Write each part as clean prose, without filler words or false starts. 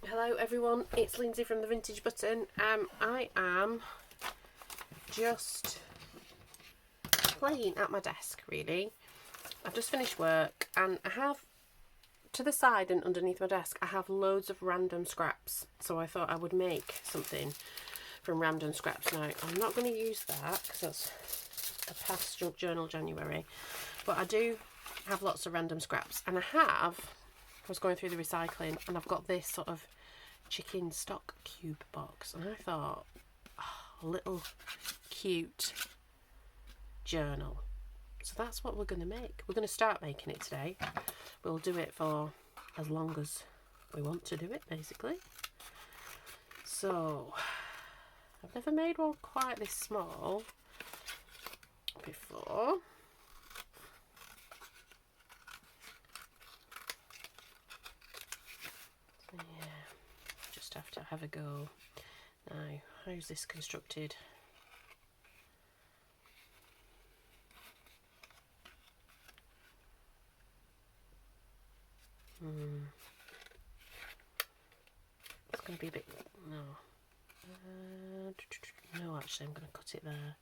Hello everyone, it's Lindsay from the Vintage Button. I am just playing at my desk really. I've just finished work and I have to the side and underneath my desk I have loads of random scraps, so I thought I would make something from random scraps. Now I'm not going to use that because that's a past junk journal January, but I do have lots of random scraps, and I was going through the recycling and I've got this sort of chicken stock cube box, and I thought, oh, a little cute journal. So that's what we're going to make. We're going to start making it today. We'll do it for as long as we want to do it, basically. So I've never made one quite this small before. Yeah, just have to have a go. Now, how's this constructed? It's going to be a bit, no. No, actually I'm going to cut it there.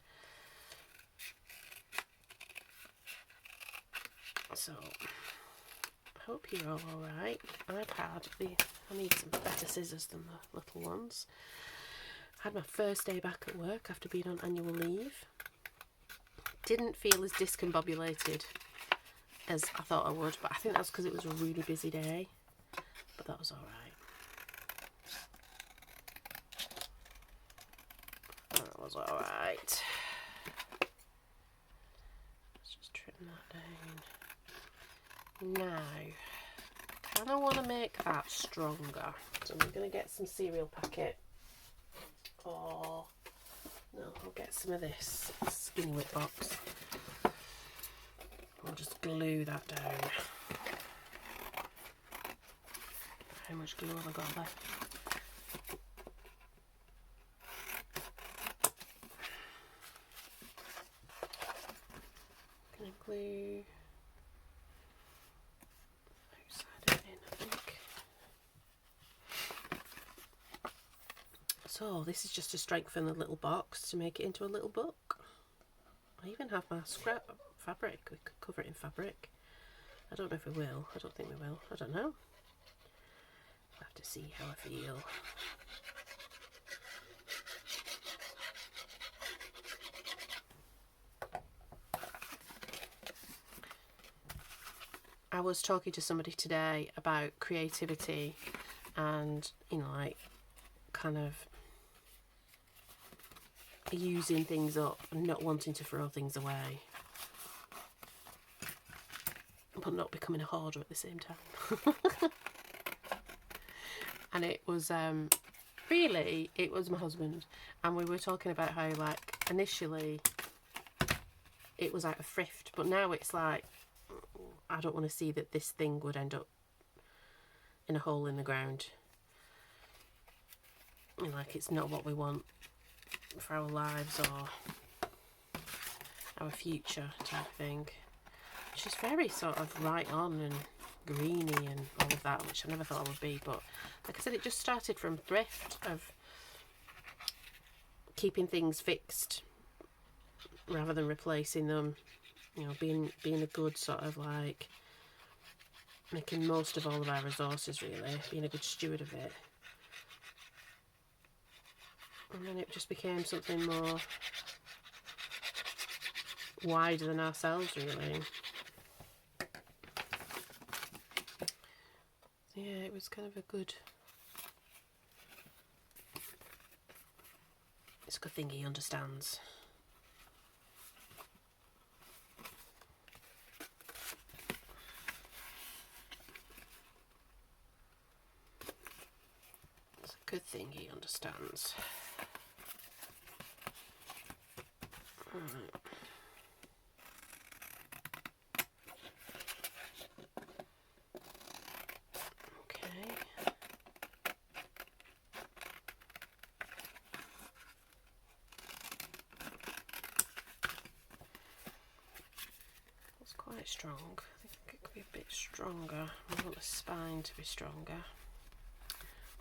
So, I hope you're all alright. I need some better scissors than the little ones. I had my first day back at work after being on annual leave. Didn't feel as discombobulated as I thought I would, but I think that's because it was a really busy day. But that was alright. That was alright. Let's just trim that down. Now, I kind of want to make that stronger. So I'm going to get some cereal packet. Or, no, I'll get some of this Skinny Whip box. I'll just glue that down. How much glue have I got left? Can I glue outside it in, I think. So this is just to strengthen the little box to make it into a little book. I even have my scrap fabric. We could cover it in fabric. I don't know if we will. I don't think we will. I don't know. We'll have to see how I feel. I was talking to somebody today about creativity and, you know, like kind of using things up and not wanting to throw things away, but not becoming a hoarder at the same time. And it was really, it was my husband, and we were talking about how, like, initially it was out of thrift, but now it's like, I don't want to see that this thing would end up in a hole in the ground. You know, like, it's not what we want for our lives or our future type thing. She's very sort of right on and greeny and all of that, which I never thought I would be, but like I said, it just started from thrift, of keeping things fixed rather than replacing them, you know, being a good sort of like making most of all of our resources, really, being a good steward of it. And then it just became something more wider than ourselves, really. Yeah, it was kind of it's a good thing he understands. It's a good thing he understands. Right. Okay. That's quite strong. I think it could be a bit stronger. I want the spine to be stronger.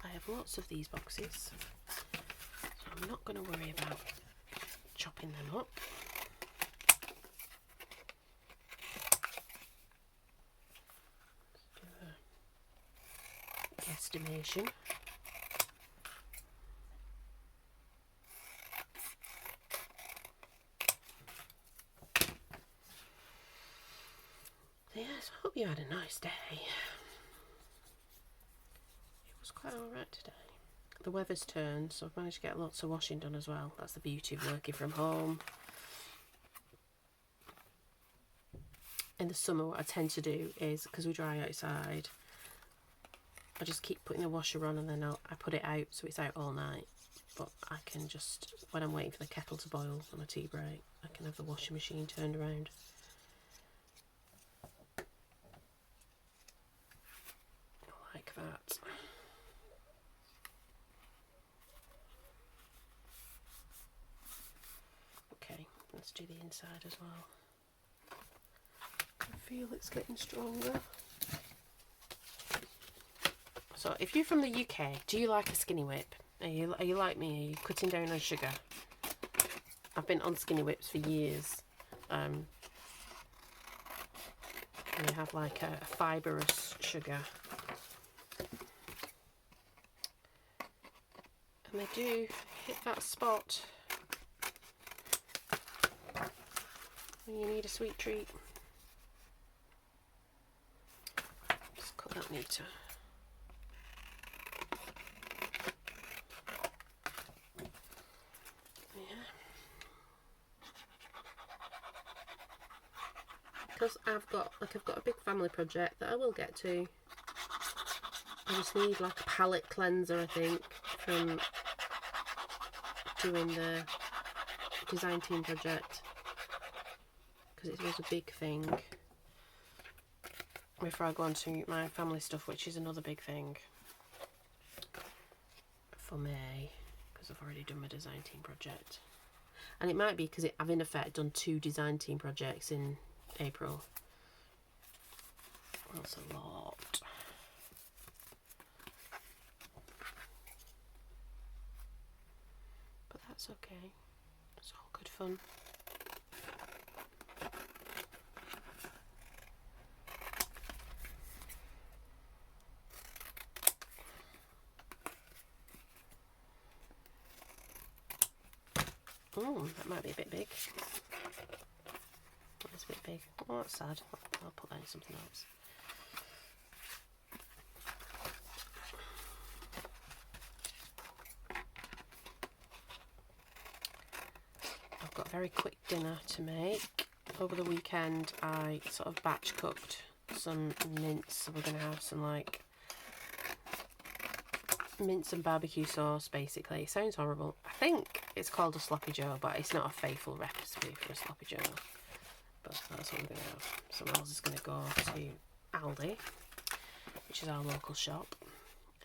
I have lots of these boxes, so I'm not going to worry about chopping them up. Let's do a guesstimation. Yes, I hope you had a nice day. It was quite alright today. The weather's turned, so I've managed to get lots of washing done as well. That's the beauty of working from home. In the summer, what I tend to do is, because we dry outside, I just keep putting the washer on, and then I put it out so it's out all night. But I can just, when I'm waiting for the kettle to boil on a tea break, I can have the washing machine turned around. Like that. Okay, let's do the inside as well. I feel it's getting stronger. So if you're from the UK, do you like a Skinny Whip? Are you like me? Are you cutting down on sugar? I've been on Skinny Whips for years. And you have like a fibrous sugar. And they do hit that spot when you need a sweet treat. Just cut that neater. Because I've got a big family project that I will get to. I just need like a palette cleanser, I think, from doing the design team project, because it was a big thing. Before I go on to my family stuff, which is another big thing for May, because I've already done my design team project. And it might be because I've in effect done 2 design team projects in April. That's a lot. But that's okay. It's all good fun. Oh, that might be a bit big. That's a bit big. Oh, that's sad. I'll put that in something else. I've got a very quick dinner to make. Over the weekend I sort of batch cooked some mince, so we're going to have some like mince and barbecue sauce basically. It sounds horrible. I think it's called a sloppy joe, but it's not a faithful recipe for a sloppy joe. But that's what we're going to have. So Miles is going to go to Aldi, which is our local shop,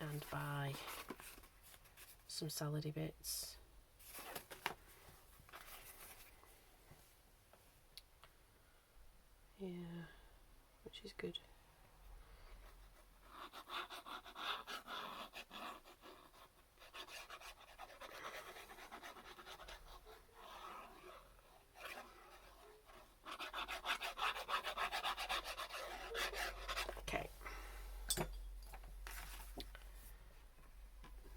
and buy some salady bits. Yeah, which is good. Okay.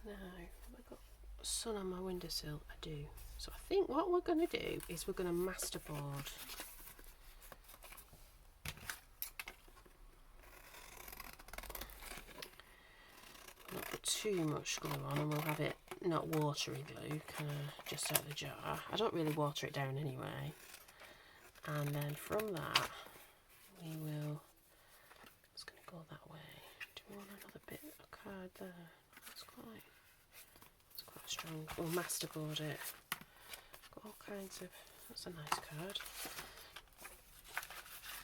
Now, have I got sun on my windowsill? I do. So I think what we're going to do is we're going to masterboard. Not put too much glue on, and we'll have it not watery glue, kind of just out of the jar. I don't really water it down anyway. And then from that, we will. It's going to go that way. Do we want another bit of card there? It's quite strong. We'll masterboard it. Got all kinds of. That's a nice card.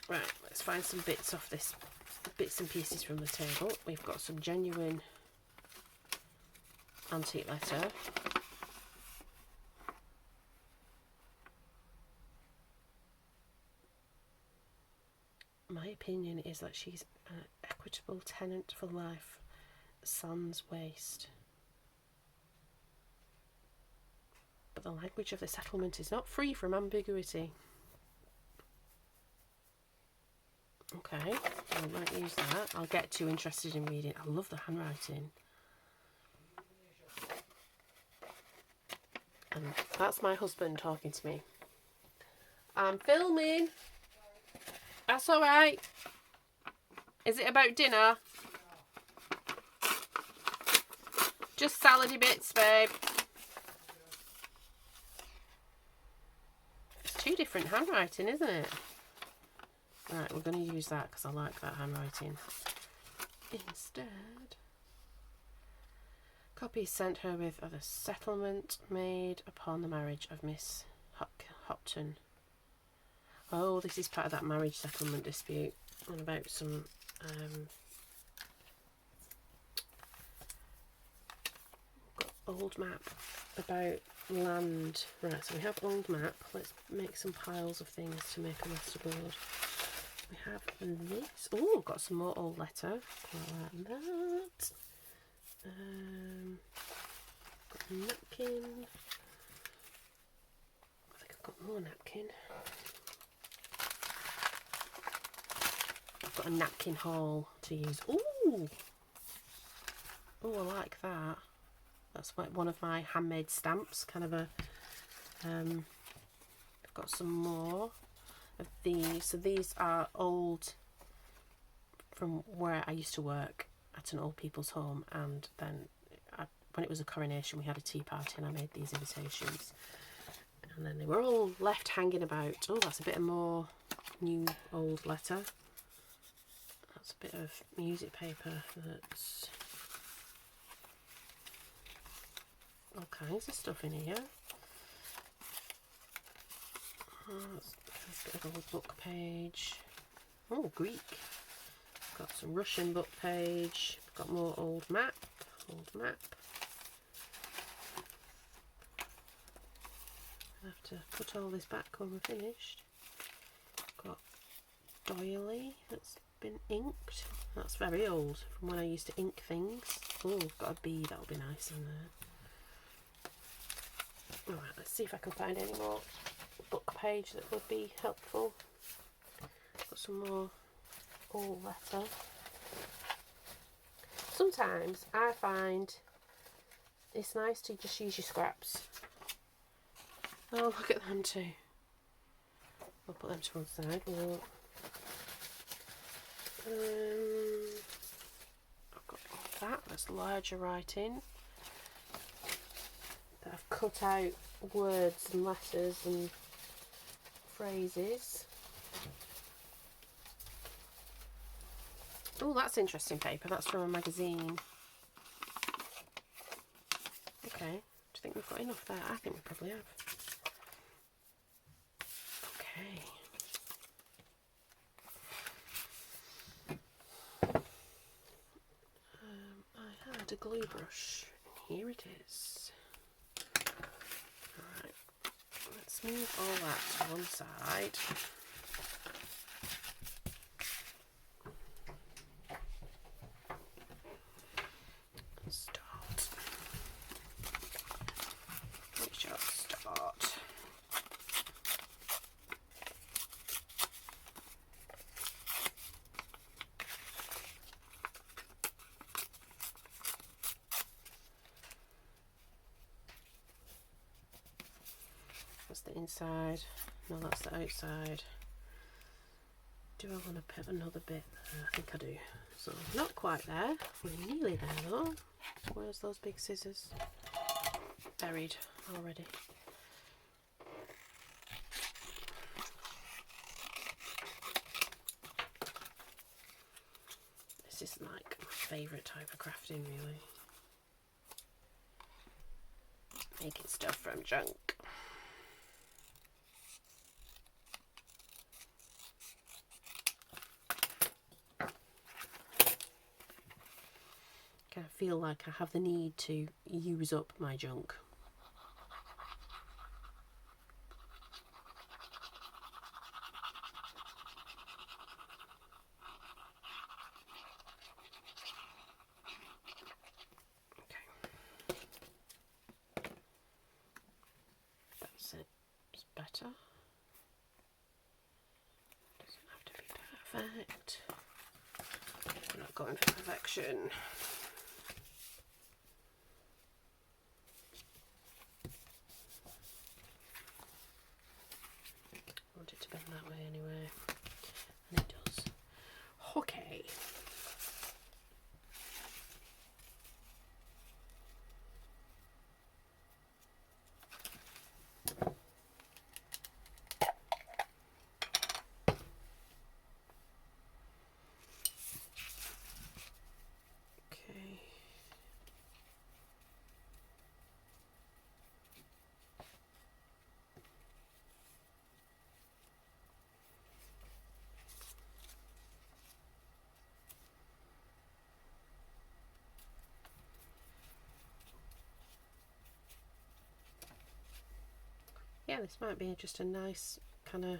Right, let's find some bits off this. Bits and pieces from the table. We've got some genuine antique letter. My opinion is that she's an equitable tenant for life sans waste. But the language of the settlement is not free from ambiguity. Okay, I might use that. I'll get too interested in reading. I love the handwriting. And that's my husband talking to me. I'm filming. That's alright. Is it about dinner? Just salady bits, babe. It's two different handwriting, isn't it? Right, we're going to use that because I like that handwriting. Instead, copy sent her with the settlement made upon the marriage of Miss Hopton. Oh, this is part of that marriage settlement dispute and about some old map about land. Right, so we have old map. Let's make some piles of things to make a masterboard. We have this. Oh, got some more old letter. Quite like that. Got a napkin. I think I've got more napkin. I've got a napkin haul to use. Ooh! Oh, I like that. That's like one of my handmade stamps. Kind of a. I've got some more of these. So these are old from where I used to work at an old people's home, and then when it was a coronation we had a tea party and I made these invitations, and then they were all left hanging about. Oh, that's a bit of more new old letter. That's a bit of music paper. That's all kinds of stuff in here. Oh, that's a bit of an old book page. Oh, Greek. Got some Russian book page. Got more old map. Old map. I have to put all this back when we're finished. Got doily that's been inked. That's very old from when I used to ink things. Oh, got a bee. That'll be nice in there. Alright, let's see if I can find any more book page that would be helpful. Got some more old letter. Sometimes I find it's nice to just use your scraps. Oh, look at them too. I'll put them to one side. I've got all that. That's larger writing. That I've cut out words and letters and phrases. Oh, that's interesting paper. That's from a magazine. Okay. Do you think we've got enough there? I think we probably have. Okay. I had a glue brush. Here it is. Alright. Let's move all that to one side. That's the inside. No, that's the outside. Do I want to put another bit there? I think I do. So, not quite there. We're nearly there though. Where's those big scissors? Buried already. This is like my favourite type of crafting, really. Making stuff from junk. I feel like I have the need to use up my junk. better. Doesn't have to be perfect. I'm not going for perfection. I want it to bend that way anyway, and it does. Okay. Yeah, this might be just a nice kind of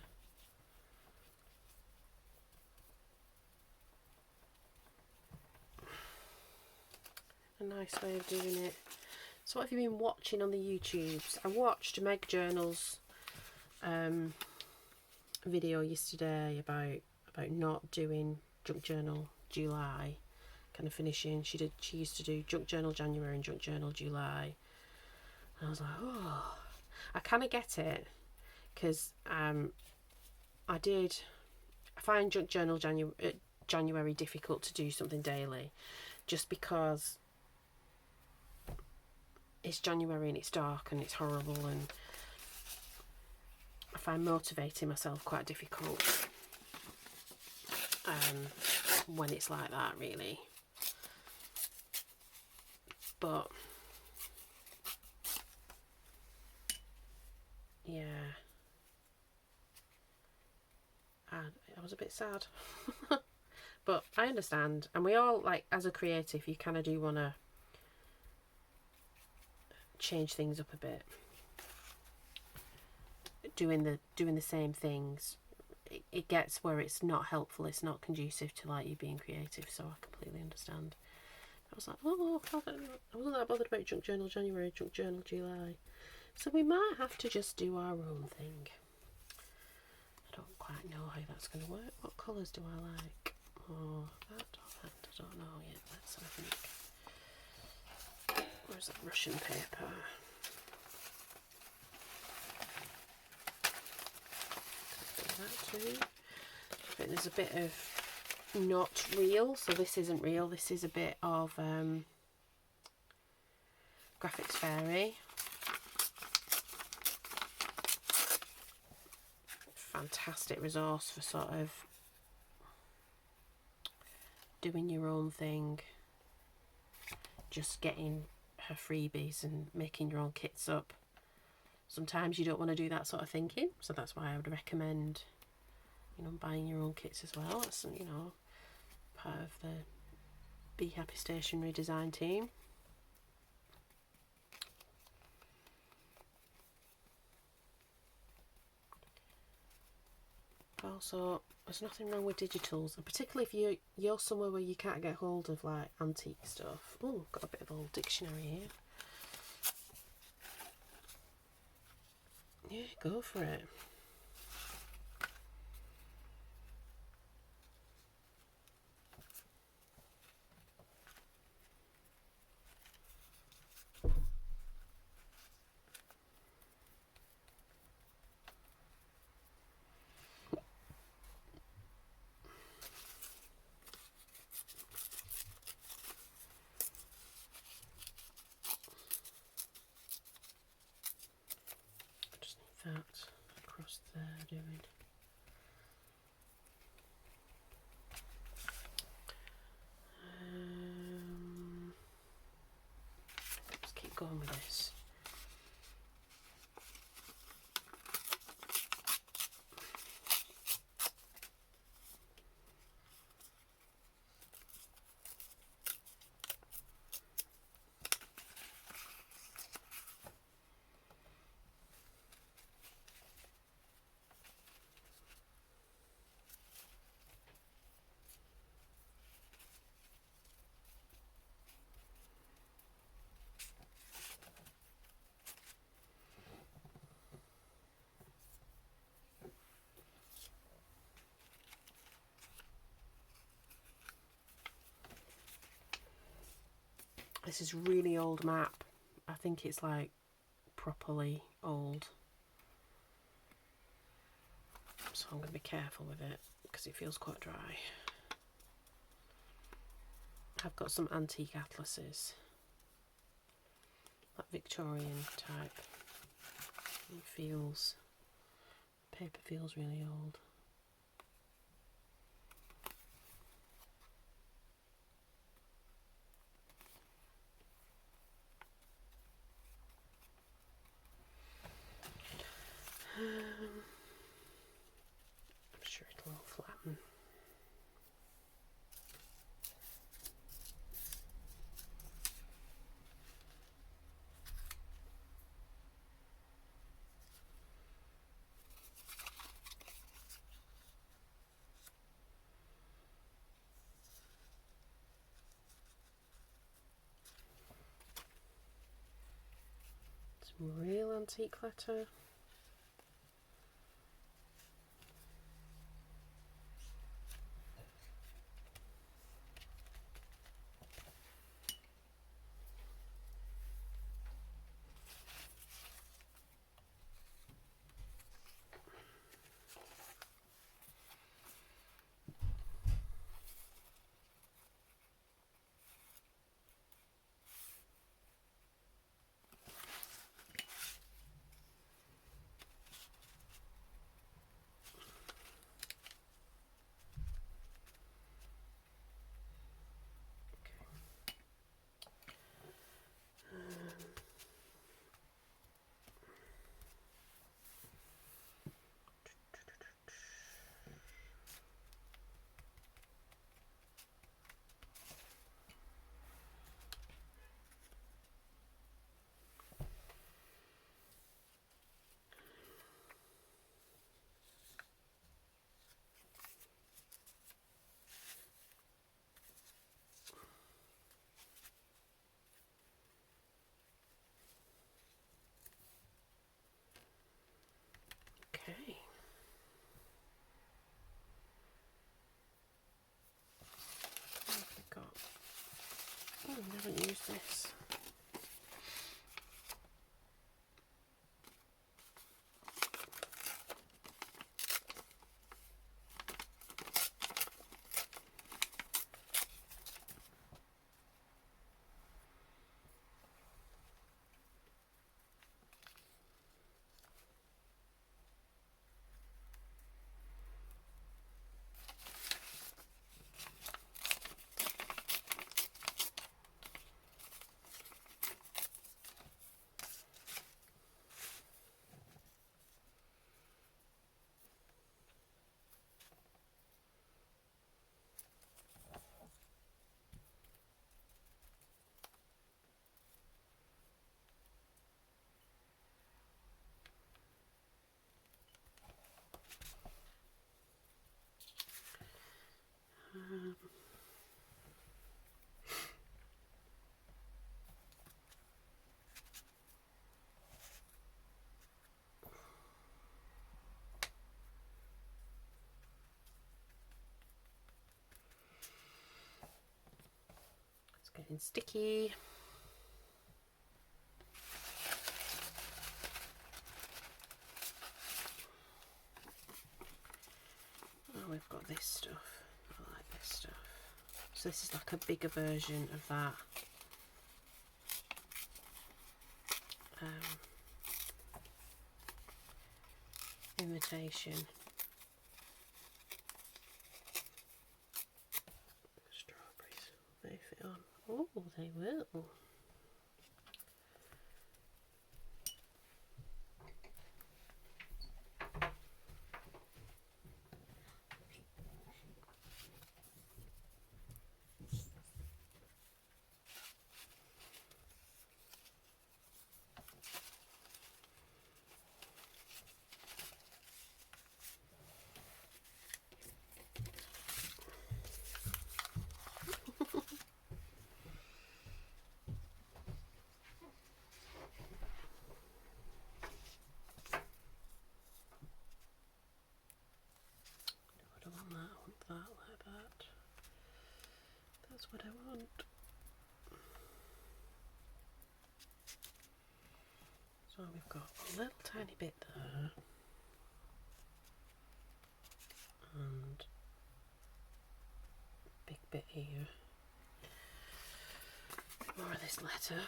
way of doing it. So what have you been watching on the YouTubes? I watched Meg Journal's video yesterday about not doing Junk Journal July, kind of finishing. She used to do Junk Journal January and Junk Journal July. And I was like, oh, I kind of get it, because I find Junk Journal January difficult to do something daily, just because it's January and it's dark and it's horrible, and I find motivating myself quite difficult when it's like that, really. But yeah, I was a bit sad. But I understand, and we all, like, as a creative, you kind of do want to change things up a bit. Doing the same things, it gets where it's not helpful, it's not conducive to, like, you being creative, so I completely understand. I was like, oh, I wasn't that bothered about Junk Journal January, Junk Journal July. So we might have to just do our own thing. I don't quite know how that's going to work. What colours do I like? Oh, that or that, I don't know yet. Let's have a think. Where's that Russian paper? That too. I think there's a bit of not real, so this isn't real. This is a bit of Graphics Fairy. Fantastic resource for sort of doing your own thing, just getting her freebies and making your own kits up. Sometimes you don't want to do that sort of thinking, so that's why I would recommend, you know, buying your own kits as well. That's, you know, part of the Be Happy Stationery design team. Also, there's nothing wrong with digitals, and particularly if you're somewhere where you can't get hold of, like, antique stuff. Oh, got a bit of old dictionary here. Yeah, go for it. Just need that across there doing. Let's keep going with this. This is really old map. I think it's like properly old. So I'm going to be careful with it because it feels quite dry. I've got some antique atlases, like Victorian type. It feels, paper feels really old. I'm sure it'll all flatten. Some real antique letter. Okay. What have we got? Oh, I haven't used this. It's getting sticky. Oh, we've got this stuff. I like this stuff. So this is like a bigger version of that. Invitation. Strawberries. They fit on. Oh, they will. That like that. That's what I want. we've got a little tiny bit there, and a big bit here. More of this letter.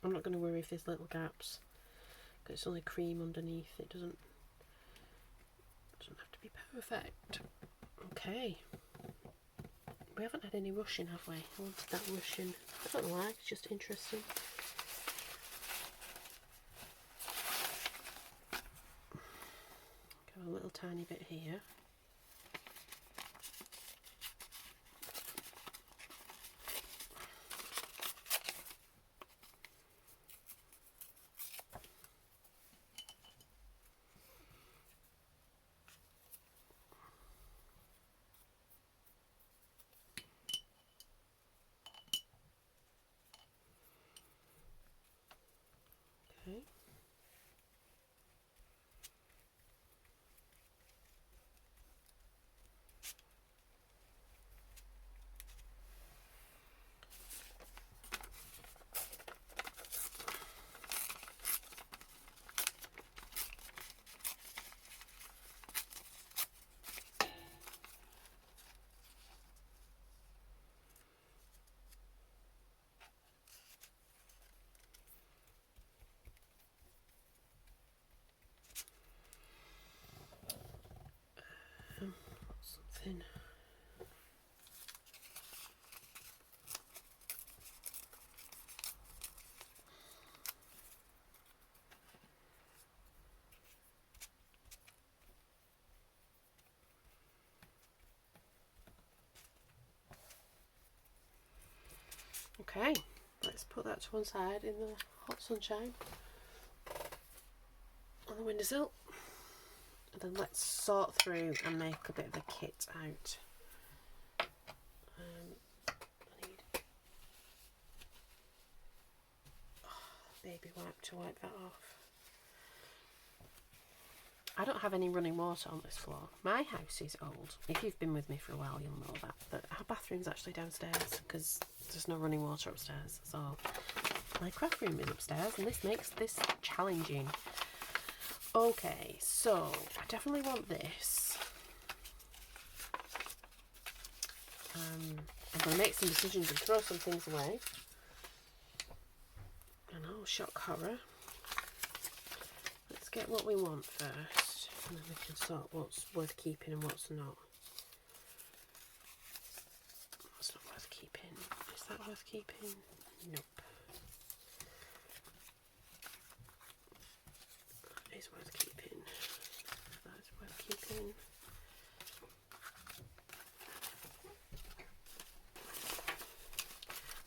I'm not going to worry if there's little gaps, because it's only cream underneath. It doesn't have to be perfect. Okay. We haven't had any rushing, have we? I wanted that rushing. I don't know why, it's just interesting. Got a little tiny bit here. Okay. Something. Okay, let's put that to one side in the hot sunshine on the windowsill, and then let's sort through and make a bit of a kit out. I need baby wipe to wipe that off. I don't have any running water on this floor. My house is old. If you've been with me for a while, you'll know that. But our bathroom's actually downstairs because there's no running water upstairs. So my craft room is upstairs, and this makes this challenging. Okay, so I definitely want this. I'm going to make some decisions and throw some things away. I know, shock horror. Let's get what we want first, and then we can sort what's worth keeping and what's not. What's not worth keeping? Is that worth keeping? Nope. That is worth keeping. That's worth keeping.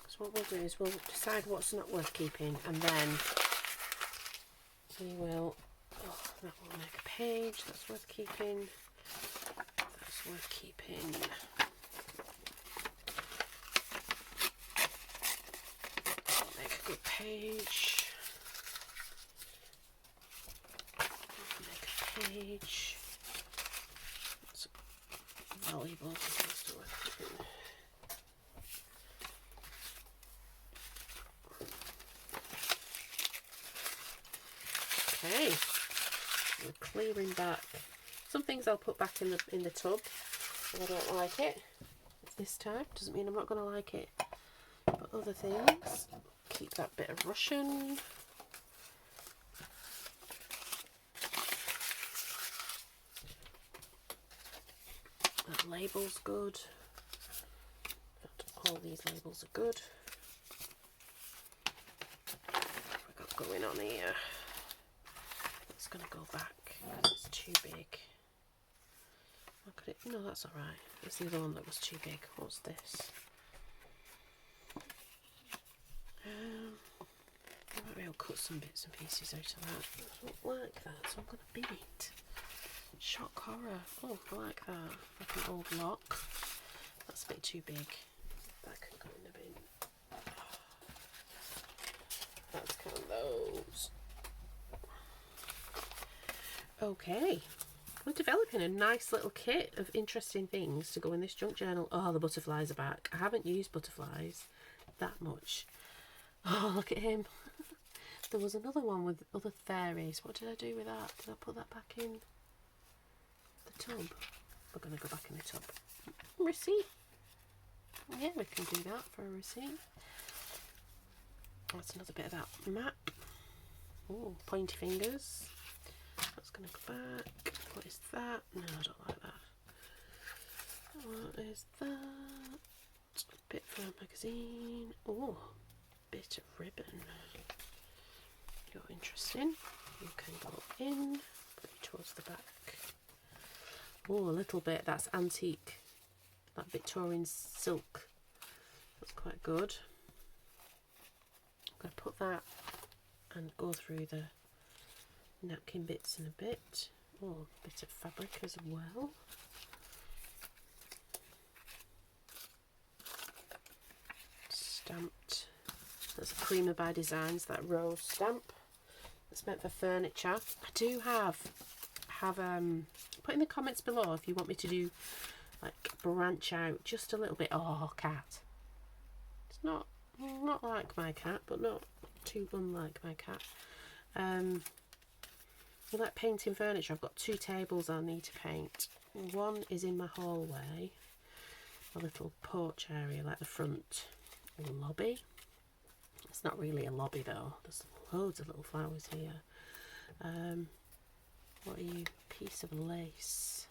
So what we'll do is we'll decide what's not worth keeping, and then we will, that will make a page, that's worth keeping, that's worth keeping. That'll make a good page. Make a page. That's valuable, that's worth keeping. Okay, we're clearing back. Some things I'll put back in the tub if I don't like it this time. Doesn't mean I'm not going to like it. But other things, keep that bit of Russian. That label's good. All these labels are good. What have we got going on here? Going to go back because it's too big. Look at it. No, that's all right. It's the other one that was too big. What's this? Maybe I'll cut some bits and pieces out of that. I don't like that, so I'm going to bin it. Shock horror. Oh, I like that. Like an old lock. That's a bit too big. That can go in the bin. Let's count those. Okay, we're developing a nice little kit of interesting things to go in this junk journal. Oh, the butterflies are back. I haven't used butterflies that much. Oh, look at him. There was another one with other fairies. What did I do with that? Did I put that back in the tub? We're going to go back in the tub. Receipt. Yeah, we can do that for a receipt. That's another bit of that map. Oh, pointy fingers. That's going to go back. What is that? No, I don't like that. What is that? A bit for a magazine. Oh, bit of ribbon. You're interesting. You can go in, put it towards the back. Oh, a little bit. That's antique, like Victorian silk. That's quite good. I'm going to put that and go through the napkin bits in a bit. Oh, a bit of fabric as well. Stamped. That's a Prima by Designs, that rose stamp. It's meant for furniture. I do have put in the comments below if you want me to do like branch out just a little bit. Oh, cat. It's not like my cat, but not too unlike my cat. I like painting furniture. I've got 2 tables I need to paint. One is in my hallway, a little porch area, like the front lobby. It's not really a lobby though. There's loads of little flowers here. What are you? Piece of lace.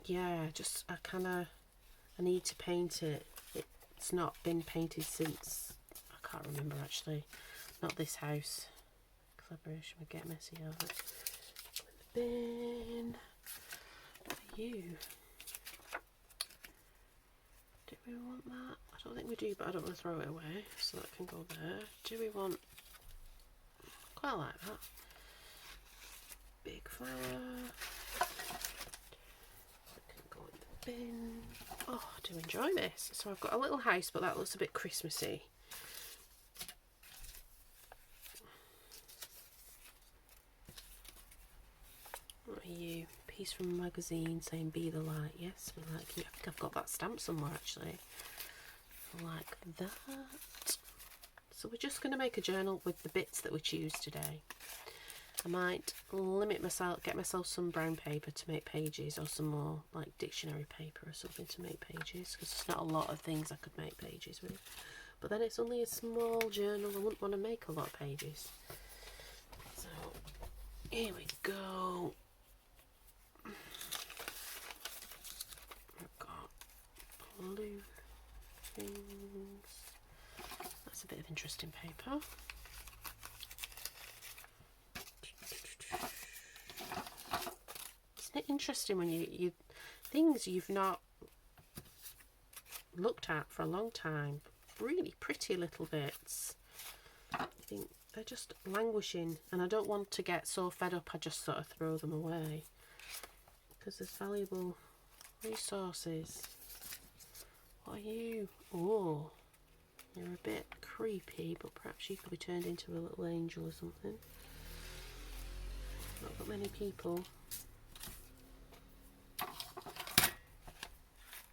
Yeah, just I need to paint it. It's not been painted since, I can't remember actually. Not this house. Collaboration would get messy over it. Put in the bin. What are you? Do we want that? I don't think we do, but I don't want to throw it away, so that can go there. Do we want... Quite like that. Big flower. That can go in the bin. Oh, I do enjoy this. So I've got a little house, but that looks a bit Christmassy. What are you? Piece from a magazine saying "Be the light." Yes, we like you. I think I've got that stamp somewhere actually. Like that. So we're just going to make a journal with the bits that we choose today. I might limit myself, get myself some brown paper to make pages, or some more like dictionary paper or something to make pages, because there's not a lot of things I could make pages with. But then it's only a small journal. I wouldn't want to make a lot of pages. So here we go. I've got blue things. That's a bit of interesting paper. Isn't it interesting when you things you've not looked at for a long time, really pretty little bits. I think they're just languishing, and I don't want to get so fed up I just sort of throw them away, because there's valuable resources. What are you? Oh, you're a bit creepy, but perhaps you could be turned into a little angel or something. Not got many people.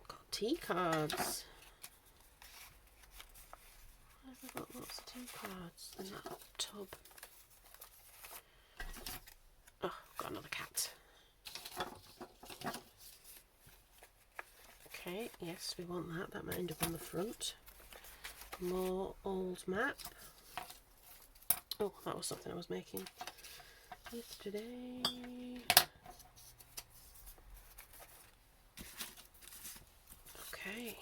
Got tea cards. Why have I got lots of tea cards in that tub? Oh, I've got another cat. Okay, yes, we want that. That might end up on the front. More old map. Oh, that was something I was making yesterday. Okay.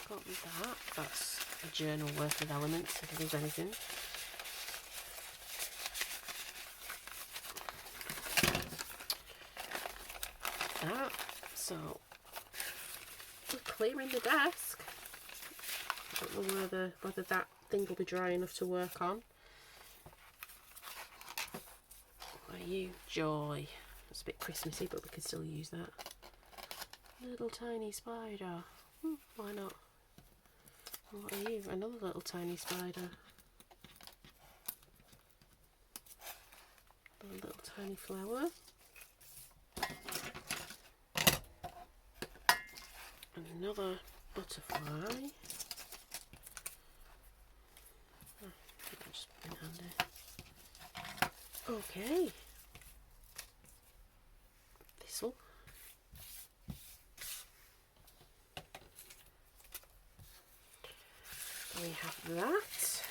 Got that. That's a journal worth of elements, if there's anything. That. So we're clearing the desk. I don't know whether that thing will be dry enough to work on. What are you? Joy. It's a bit Christmassy, but we could still use that. Little tiny spider. Why not? What are you? Another little tiny spider. A little tiny flower. And another butterfly. Oh, just been handy. Okay. Thistle. So we have that. Let's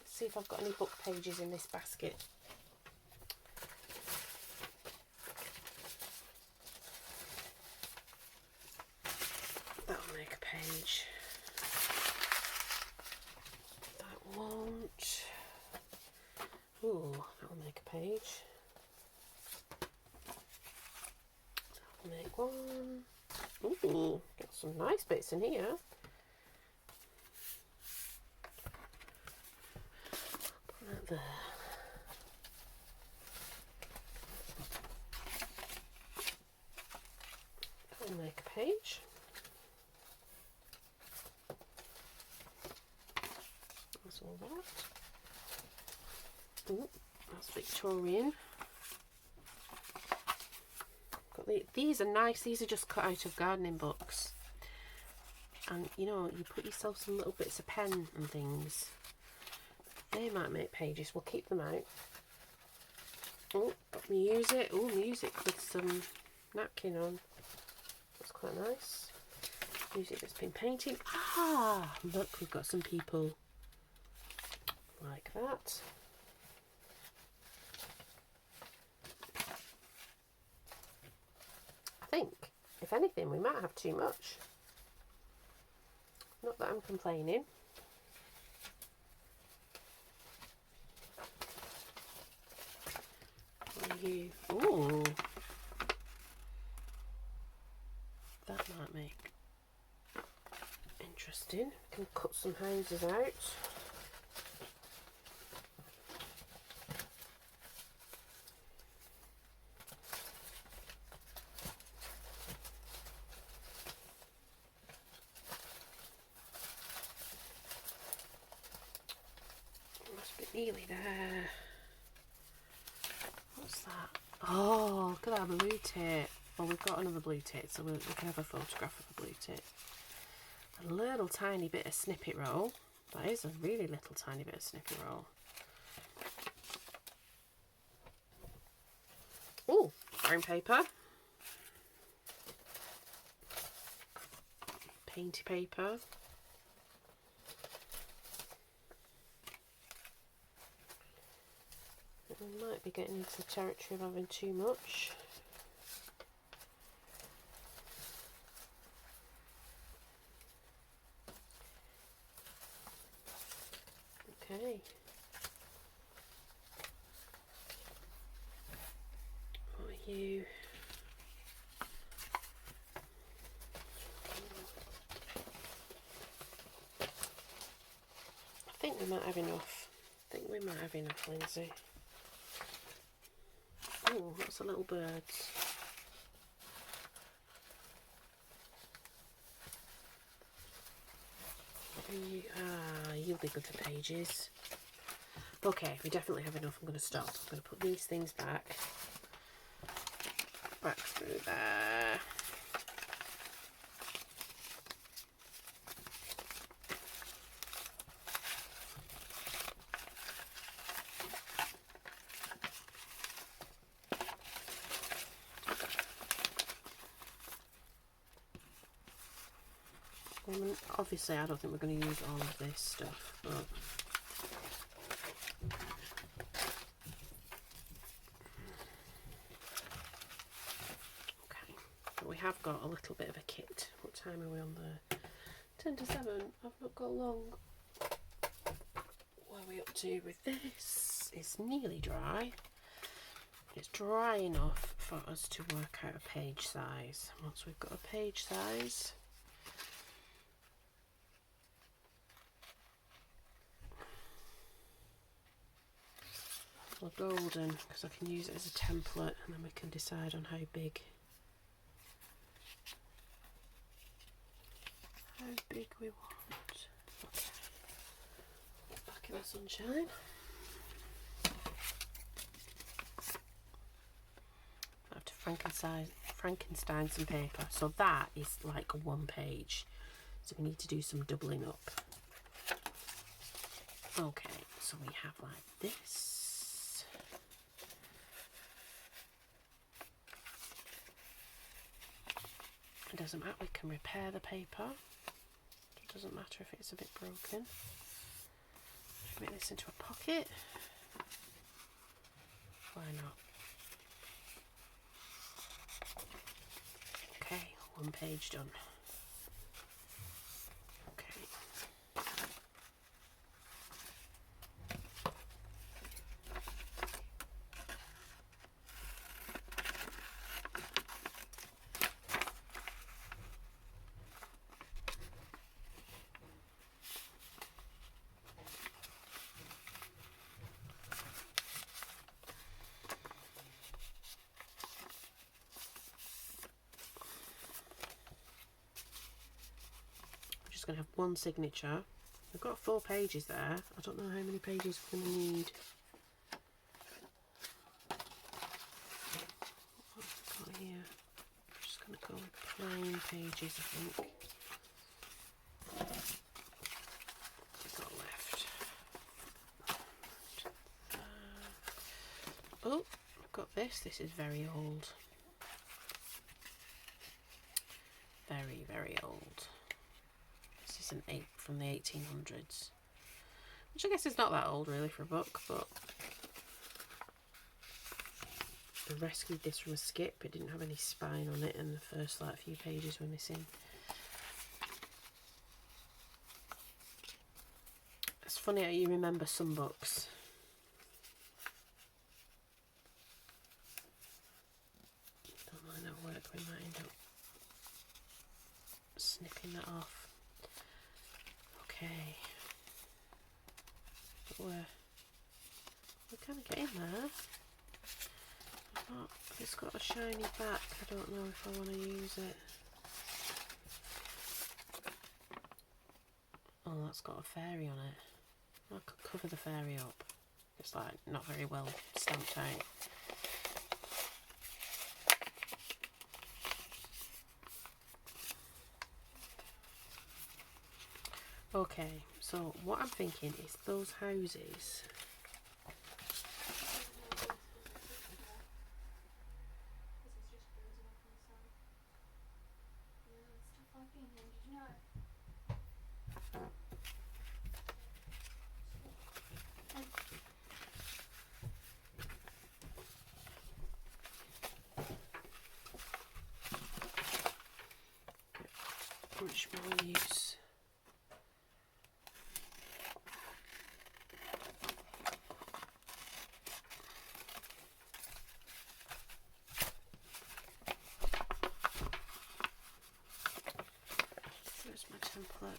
see if I've got any book pages in this basket. That'll make a page. That won't. Ooh, that'll make a page. That'll make one. Ooh, got some nice bits in here. Put that there. That'll make a page. That's all that. Ooh, that's Victorian. These are nice. These are just cut out of gardening books. And you know, you put yourself some little bits of pen and things. They might make pages. We'll keep them out. Oh, got music. Oh, music with some napkin on. That's quite nice. Music that's been painted. Ah, look, we've got some people like that. I think, if anything, we might have too much. Not that I'm complaining. You, ooh, that might make interesting. Can cut some houses out. Must be nearly there. What's that? Oh, look at that blue tape. Well, we've got another blue tape, so we can have a photograph of a blue tape. A little tiny bit of snippet roll. That is a really little tiny bit of snippet roll. Oh, brown paper. Painty paper. We might be getting into the territory of having too much. Okay. What are you? I think we might have enough. Lindsay. Oh, lots of little birds. You'll be good for pages. Okay, we definitely have enough. I'm going to stop. I'm going to put these things back through there. Obviously, I don't think we're going to use all of this stuff, but okay. But we have got a little bit of a kit. What time are we on there? 10 to 7. I've not got long. What are we up to with this? It's nearly dry. It's dry enough for us to work out a page size. Once we've got a page size, or golden, because I can use it as a template and then we can decide on how big we want. Okay. Back in the sunshine. I have to Frankenstein some paper. So that is like a 1 page. So we need to do some doubling up. Okay, so we have like this. It doesn't matter, we can repair the paper. It doesn't matter if it's a bit broken. Make this into a pocket. Why not? Okay, 1 page done. Okay. Going to have 1 signature. I've got 4 pages there. I don't know how many pages we're going to need. What have I got here? I'm just going to go with plain pages, I think. What have I got left? Oh, I've got this. This is very old. Very, very old. An 8 from the 1800s, which I guess is not that old really for a book, but I rescued this from a skip. It didn't have any spine on it and the first like few pages were missing. It's funny how you remember some books. Don't mind that work, we might end up snipping that off. Okay, but we're kind of getting there. It's got a shiny back. I don't know if I want to use it. Oh, that's got a fairy on it. I could cover the fairy up. It's like not very well stamped out. Okay, so what I'm thinking is those houses. Which we'll use. Here's my template.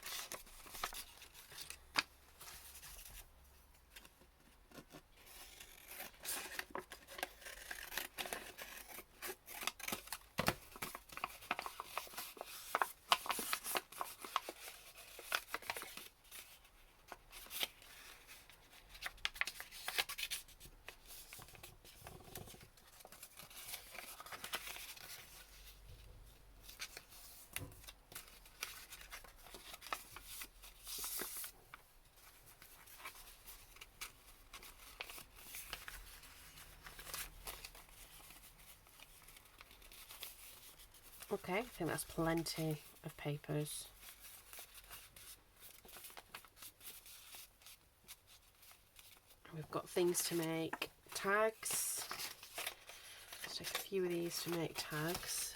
Okay, I think that's plenty of papers. We've got things to make tags. Let's take a few of these to make tags.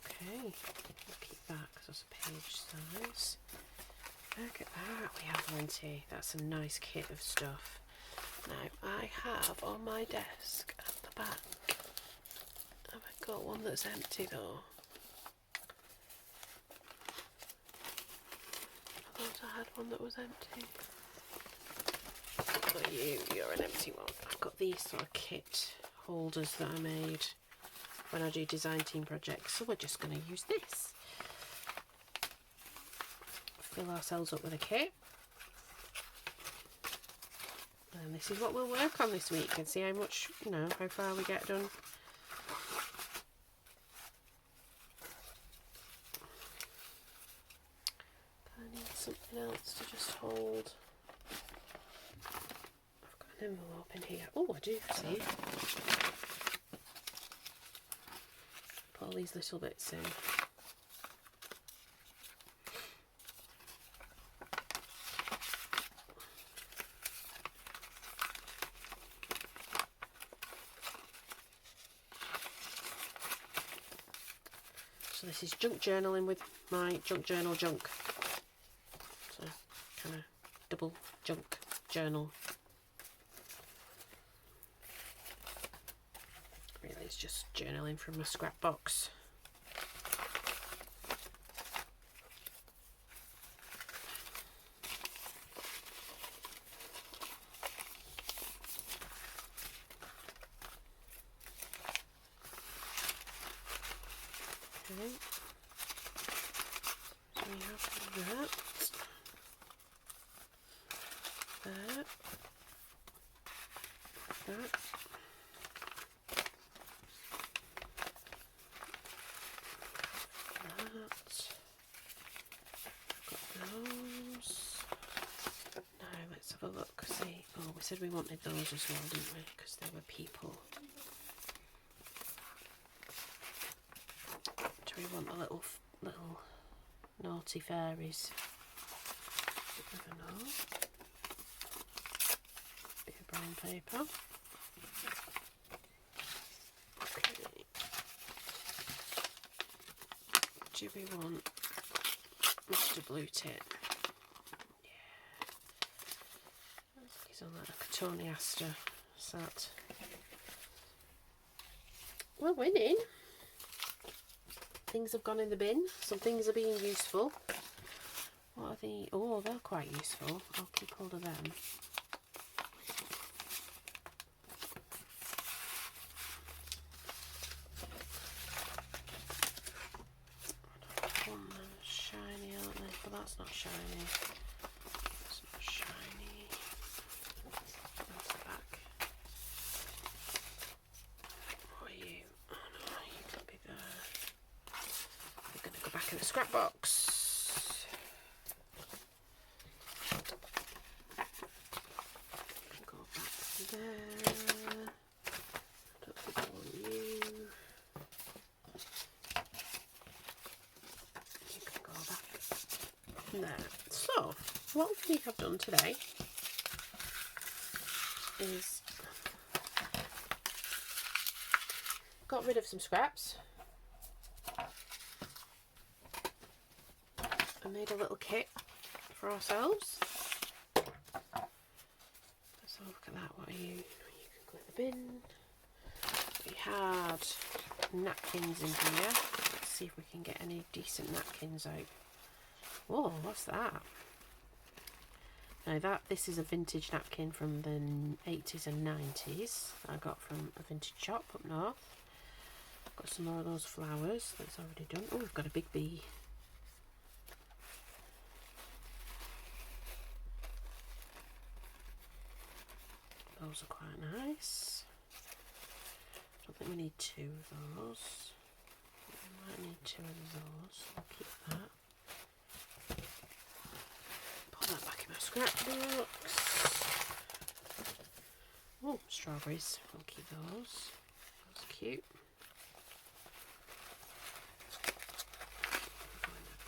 Okay, we'll keep that because that's a page size. Look at that, we have plenty. That's a nice kit of stuff. Now I have on my desk at the back, have I got one that's empty though. I thought I had one that was empty. But you're an empty one. I've got these sort of kit holders that I made when I do design team projects, so we're just going to use this. Fill ourselves up with a kit. And this is what we'll work on this week and see how much, you know, how far we get done. I need something else to just hold. I've got an envelope in here. Oh, I do see. Put all these little bits in. So this is junk journaling with my junk journal junk. So kind of double junk journal. Really, it's just journaling from my scrap box. Okay. So we have that. That. Now let's have a look. See, oh, we said we wanted those as well, didn't we? Because there were people. Do we want the little naughty fairies? Never know. Bit of brown paper. Okay. Do we want Mr. Blue Tip? Yeah. He's on that Tony Astor set. We're winning. Things have gone in the bin. Some things are being useful. What are the... Oh, they're quite useful. I'll keep hold of them. Shiny, aren't they? But that's not shiny. That's not shiny. That's the back. What are you? Oh no, you could be there. We're going to go back in the scrap box. Go back there. I don't think I want you. You can go back there. So, what we have done today is got rid of some scraps. I made a little kit for ourselves. Let's have a look at that. What are you? You can go in the bin. We had napkins in here. Let's see if we can get any decent napkins out. Whoa, what's that? Now this is a vintage napkin from the 80s and 90s I got from a vintage shop up north. Got some more of those flowers that's already done. Oh, we've got a big bee. Those are quite nice. I don't think we need two of those. We might need two of those. I'll keep that. Put that back in my scrapbooks. Oh, strawberries. I'll keep those. That's cute.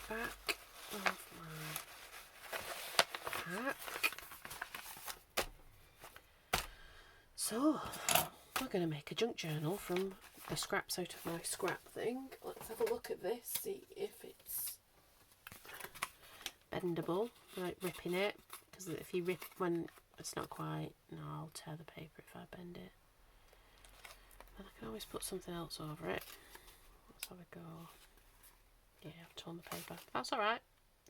Back of my pack. So, we're going to make a junk journal from the scraps out of my scrap thing. Let's have a look at this, see if it's bendable, like ripping it. Because if you rip when it's not quite, no, I'll tear the paper if I bend it. And I can always put something else over it. have a go. Yeah, I've torn the paper. That's alright.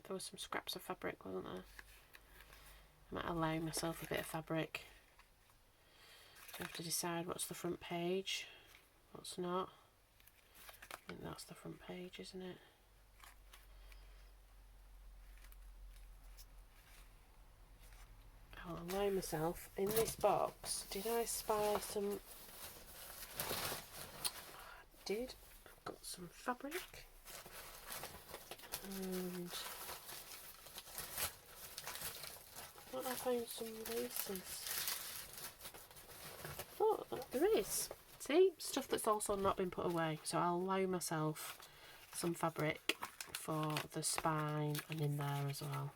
There was some scraps of fabric, wasn't there? I might allow myself a bit of fabric. I have to decide what's the front page, what's not. I think that's the front page, isn't it? I'll allow myself. In this box, did I spy some... I did. I've got some fabric. And... I thought I found some laces. Oh, there is. See? Stuff that's also not been put away. So I'll allow myself some fabric for the spine and in there as well.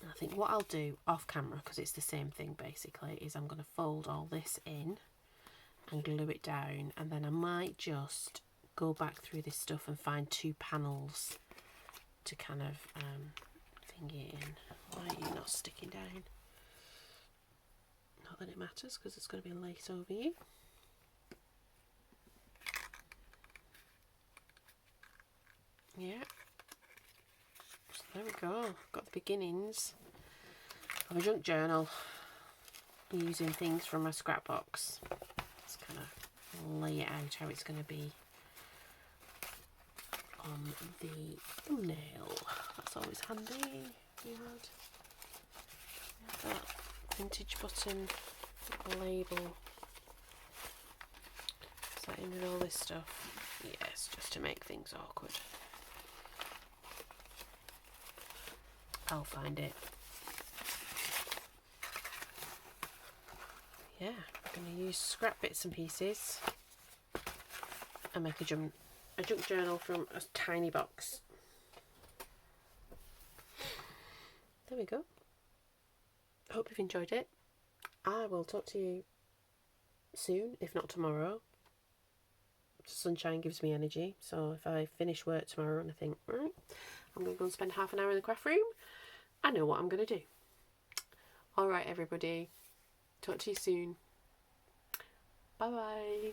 I think what I'll do off camera, because it's the same thing basically, is I'm going to fold all this in and glue it down, and then I might just go back through this stuff and find 2 panels to kind of thing it in. Why are you not sticking down? Not that it matters, because it's going to be a lace over you. Yeah. So there we go. Got the beginnings of a junk journal using things from my scrap box. Just kind of lay it out how it's going to be on the thumbnail. That's always handy. You had that vintage button label. Is that in with all this stuff? Yes, just to make things awkward. I'll find it. Yeah, I'm going to use scrap bits and pieces and make a junk journal from a tiny box. There we go. Hope you've enjoyed it. I will talk to you soon, if not tomorrow. Sunshine gives me energy, so if I finish work tomorrow and I think, right, I'm going to go and spend half an hour in the craft room, I know what I'm going to do. Alright everybody, talk to you soon. Bye bye.